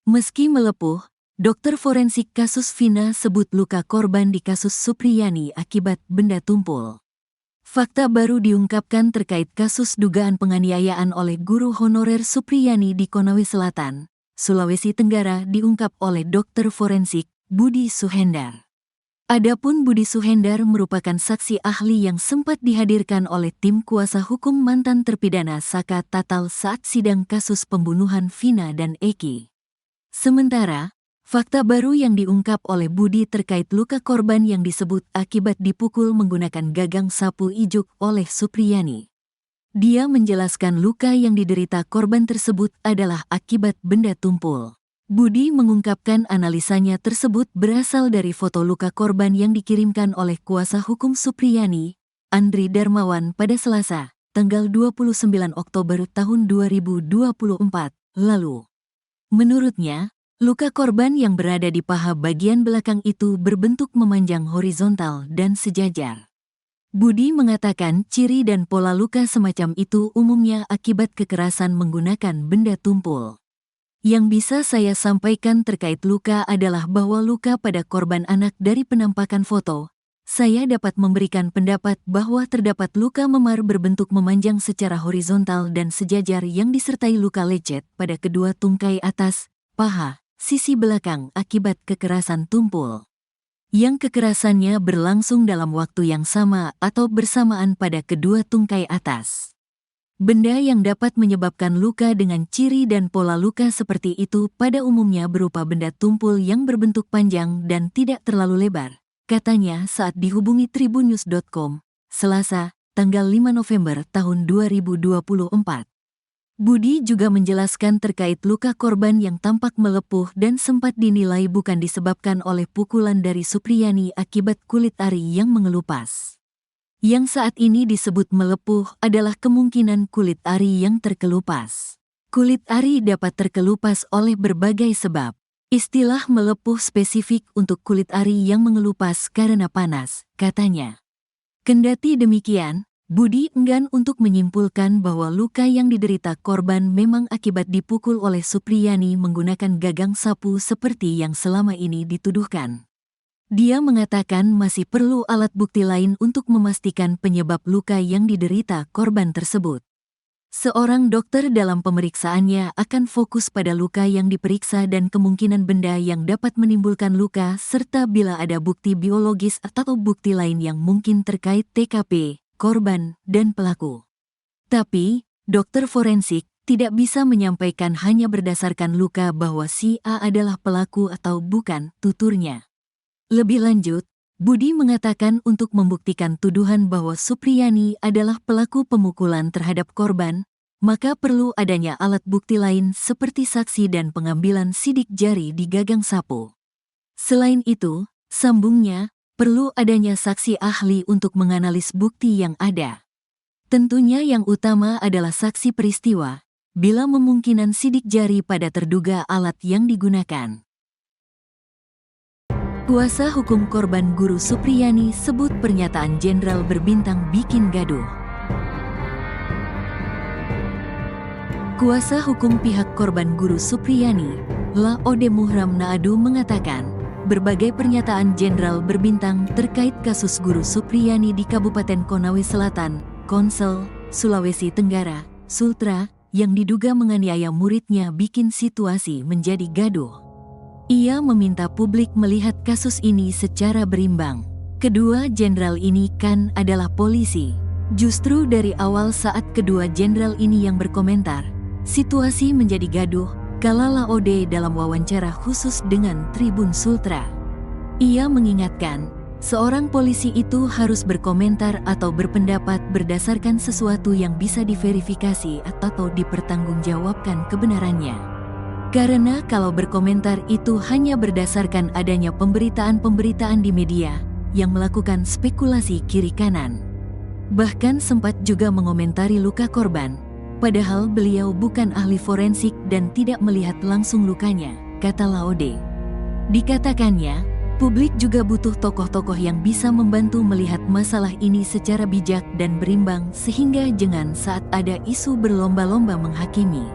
Meski melepuh, dokter forensik kasus Vina sebut luka korban di kasus Supriyani akibat benda tumpul. Fakta baru diungkapkan terkait kasus dugaan penganiayaan oleh guru honorer Supriyani di Konawe Selatan, Sulawesi Tenggara diungkap oleh dokter forensik Budi Suhendar. Adapun Budi Suhendar merupakan saksi ahli yang sempat dihadirkan oleh tim kuasa hukum mantan terpidana Saka Tatal saat sidang kasus pembunuhan Vina dan Eki. Sementara, fakta baru yang diungkap oleh Budi terkait luka korban yang disebut akibat dipukul menggunakan gagang sapu ijuk oleh Supriyani. Dia menjelaskan luka yang diderita korban tersebut adalah akibat benda tumpul. Budi mengungkapkan analisanya tersebut berasal dari foto luka korban yang dikirimkan oleh kuasa hukum Supriyani, Andri Darmawan pada Selasa, tanggal 29 Oktober tahun 2024, lalu. Menurutnya, luka korban yang berada di paha bagian belakang itu berbentuk memanjang horizontal dan sejajar. Budi mengatakan ciri dan pola luka semacam itu umumnya akibat kekerasan menggunakan benda tumpul. Yang bisa saya sampaikan terkait luka adalah bahwa luka pada korban anak dari penampakan foto, saya dapat memberikan pendapat bahwa terdapat luka memar berbentuk memanjang secara horizontal dan sejajar yang disertai luka lecet pada kedua tungkai atas, paha, sisi belakang akibat kekerasan tumpul. Yang kekerasannya berlangsung dalam waktu yang sama atau bersamaan pada kedua tungkai atas. Benda yang dapat menyebabkan luka dengan ciri dan pola luka seperti itu pada umumnya berupa benda tumpul yang berbentuk panjang dan tidak terlalu lebar, katanya saat dihubungi tribunnews.com, Selasa, tanggal 5 November tahun 2024. Budi juga menjelaskan terkait luka korban yang tampak melepuh dan sempat dinilai bukan disebabkan oleh pukulan dari Supriyani akibat kulit ari yang mengelupas. Yang saat ini disebut melepuh adalah kemungkinan kulit ari yang terkelupas. Kulit ari dapat terkelupas oleh berbagai sebab. Istilah melepuh spesifik untuk kulit ari yang mengelupas karena panas, katanya. Kendati demikian, Budi enggan untuk menyimpulkan bahwa luka yang diderita korban memang akibat dipukul oleh Supriyani menggunakan gagang sapu seperti yang selama ini dituduhkan. Dia mengatakan masih perlu alat bukti lain untuk memastikan penyebab luka yang diderita korban tersebut. Seorang dokter dalam pemeriksaannya akan fokus pada luka yang diperiksa dan kemungkinan benda yang dapat menimbulkan luka serta bila ada bukti biologis atau bukti lain yang mungkin terkait TKP, korban, dan pelaku. Tapi, dokter forensik tidak bisa menyampaikan hanya berdasarkan luka bahwa si A adalah pelaku atau bukan, tuturnya. Lebih lanjut, Budi mengatakan untuk membuktikan tuduhan bahwa Supriyani adalah pelaku pemukulan terhadap korban, maka perlu adanya alat bukti lain seperti saksi dan pengambilan sidik jari di gagang sapu. Selain itu, sambungnya, perlu adanya saksi ahli untuk menganalis bukti yang ada. Tentunya yang utama adalah saksi peristiwa, bila memungkinkan sidik jari pada terduga alat yang digunakan. Kuasa hukum korban guru Supriyani sebut pernyataan jenderal berbintang bikin gaduh. Kuasa hukum pihak korban guru Supriyani, Laode Muhram Naadu mengatakan, berbagai pernyataan jenderal berbintang terkait kasus guru Supriyani di Kabupaten Konawe Selatan, Konsel, Sulawesi Tenggara, Sultra, yang diduga menganiaya muridnya bikin situasi menjadi gaduh. Ia meminta publik melihat kasus ini secara berimbang. Kedua jenderal ini kan adalah polisi. Justru dari awal saat kedua jenderal ini yang berkomentar, situasi menjadi gaduh, kala Laode dalam wawancara khusus dengan Tribun Sultra. Ia mengingatkan, seorang polisi itu harus berkomentar atau berpendapat berdasarkan sesuatu yang bisa diverifikasi atau dipertanggungjawabkan kebenarannya. Karena kalau berkomentar itu hanya berdasarkan adanya pemberitaan-pemberitaan di media yang melakukan spekulasi kiri kanan. Bahkan sempat juga mengomentari luka korban, padahal beliau bukan ahli forensik dan tidak melihat langsung lukanya, kata Laode. Dikatakannya, publik juga butuh tokoh-tokoh yang bisa membantu melihat masalah ini secara bijak dan berimbang sehingga jangan saat ada isu berlomba-lomba menghakimi.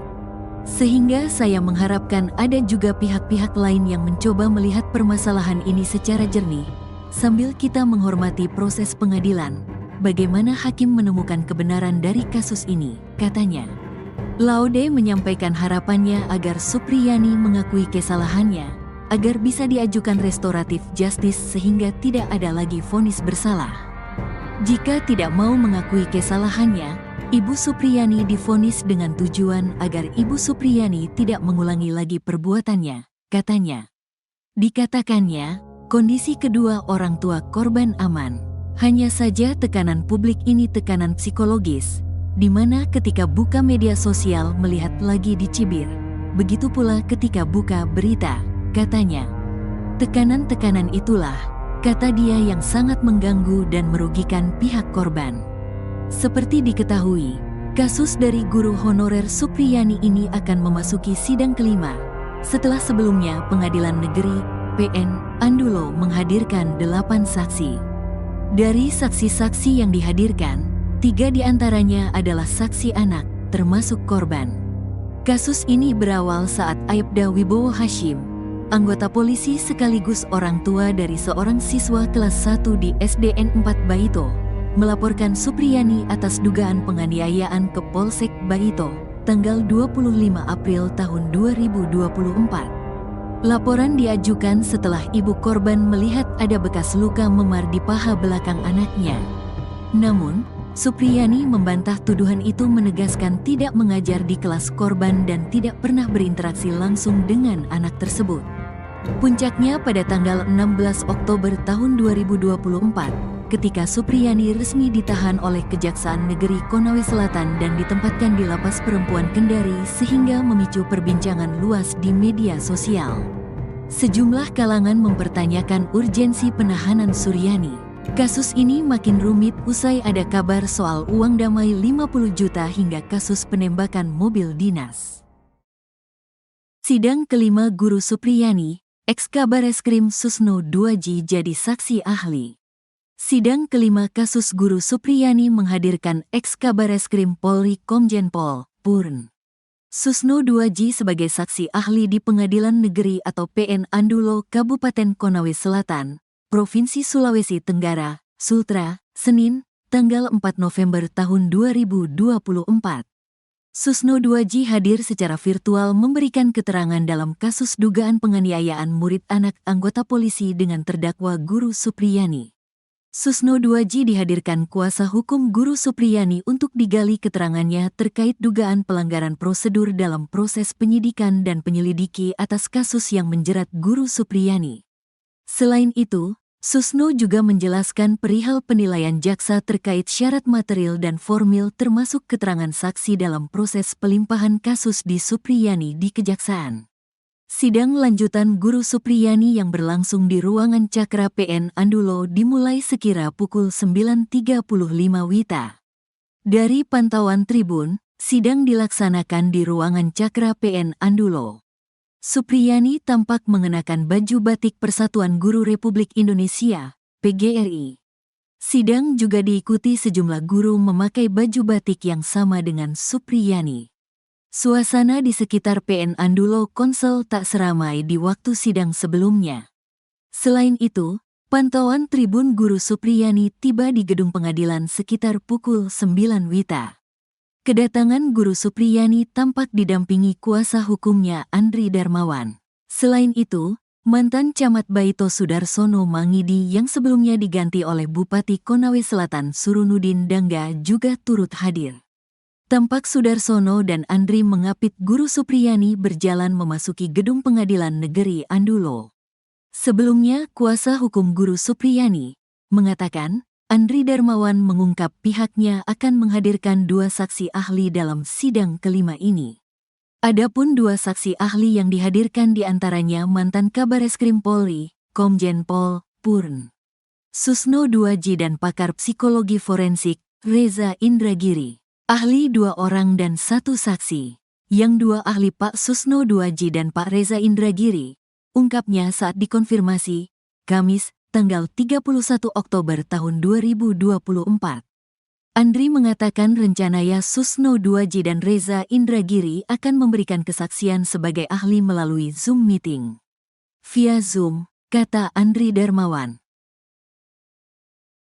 Sehingga saya mengharapkan ada juga pihak-pihak lain yang mencoba melihat permasalahan ini secara jernih, sambil kita menghormati proses pengadilan. Bagaimana hakim menemukan kebenaran dari kasus ini, katanya. Laude menyampaikan harapannya agar Supriyani mengakui kesalahannya, agar bisa diajukan restoratif justice sehingga tidak ada lagi vonis bersalah. Jika tidak mau mengakui kesalahannya, Ibu Supriyani divonis dengan tujuan agar Ibu Supriyani tidak mengulangi lagi perbuatannya, katanya. Dikatakannya, kondisi kedua orang tua korban aman. Hanya saja tekanan publik ini tekanan psikologis, di mana ketika buka media sosial melihat lagi dicibir. Begitu pula ketika buka berita, katanya. Tekanan-tekanan itulah, kata dia, yang sangat mengganggu dan merugikan pihak korban. Seperti diketahui, kasus dari guru honorer Supriyani ini akan memasuki sidang kelima, setelah sebelumnya Pengadilan Negeri PN Andulo menghadirkan 8 saksi. Dari saksi-saksi yang dihadirkan, 3 diantaranya adalah saksi anak, termasuk korban. Kasus ini berawal saat Aibda Wibowo Hashim, anggota polisi sekaligus orang tua dari seorang siswa kelas 1 di SDN 4 Baito, melaporkan Supriyani atas dugaan penganiayaan ke Polsek Baito, tanggal 25 April tahun 2024. Laporan diajukan setelah ibu korban melihat ada bekas luka memar di paha belakang anaknya. Namun, Supriyani membantah tuduhan itu, menegaskan tidak mengajar di kelas korban dan tidak pernah berinteraksi langsung dengan anak tersebut. Puncaknya pada tanggal 16 Oktober tahun 2024, ketika Supriyani resmi ditahan oleh Kejaksaan Negeri Konawe Selatan dan ditempatkan di Lapas Perempuan Kendari sehingga memicu perbincangan luas di media sosial. Sejumlah kalangan mempertanyakan urgensi penahanan Suryani. Kasus ini makin rumit usai ada kabar soal uang damai 50 juta hingga kasus penembakan mobil dinas. Sidang kelima Guru Supriyani, ex-Kabareskrim Susno 2J jadi saksi ahli. Sidang kelima kasus Guru Supriyani menghadirkan ex-Kabareskrim Polri Komjen Pol Purn Susno 2J sebagai saksi ahli di Pengadilan Negeri atau PN Andulo Kabupaten Konawe Selatan, Provinsi Sulawesi Tenggara, Sultra, Senin, tanggal 4 November tahun 2024. Susno 2J hadir secara virtual memberikan keterangan dalam kasus dugaan penganiayaan murid anak anggota polisi dengan terdakwa Guru Supriyani. Susno 2J dihadirkan kuasa hukum Guru Supriyani untuk digali keterangannya terkait dugaan pelanggaran prosedur dalam proses penyidikan dan penyelidiki atas kasus yang menjerat Guru Supriyani. Selain itu, Susno juga menjelaskan perihal penilaian jaksa terkait syarat material dan formil termasuk keterangan saksi dalam proses pelimpahan kasus di Supriyani di Kejaksaan. Sidang lanjutan Guru Supriyani yang berlangsung di ruangan Cakra PN Andulo dimulai sekira pukul 9.35 WITA. Dari pantauan tribun, sidang dilaksanakan di ruangan Cakra PN Andulo. Supriyani tampak mengenakan baju batik Persatuan Guru Republik Indonesia, PGRI. Sidang juga diikuti sejumlah guru memakai baju batik yang sama dengan Supriyani. Suasana di sekitar PN Andulo Konsel tak seramai di waktu sidang sebelumnya. Selain itu, pantauan tribun Guru Supriyani tiba di gedung pengadilan sekitar pukul 9 WITA. Kedatangan Guru Supriyani tampak didampingi kuasa hukumnya Andri Darmawan. Selain itu, mantan Camat Baito Sudarsono Mangidi yang sebelumnya diganti oleh Bupati Konawe Selatan Surunudin Dangga juga turut hadir. Tampak Sudarsono dan Andri mengapit Guru Supriyani berjalan memasuki gedung Pengadilan Negeri Andulo. Sebelumnya, kuasa hukum Guru Supriyani mengatakan, Andri Darmawan mengungkap pihaknya akan menghadirkan 2 saksi ahli dalam sidang kelima ini. Adapun 2 saksi ahli yang dihadirkan diantaranya mantan Kabareskrim Polri, Komjen Pol Purn Susno 2J dan pakar psikologi forensik, Reza Indragiri. Ahli 2 orang dan 1 saksi. Yang 2 ahli Pak Susno 2J dan Pak Reza Indragiri, ungkapnya saat dikonfirmasi, Kamis, tanggal 31 Oktober tahun 2024. Andri mengatakan rencananya Susno 2J dan Reza Indragiri akan memberikan kesaksian sebagai ahli melalui Zoom meeting. Via Zoom, kata Andri Darmawan.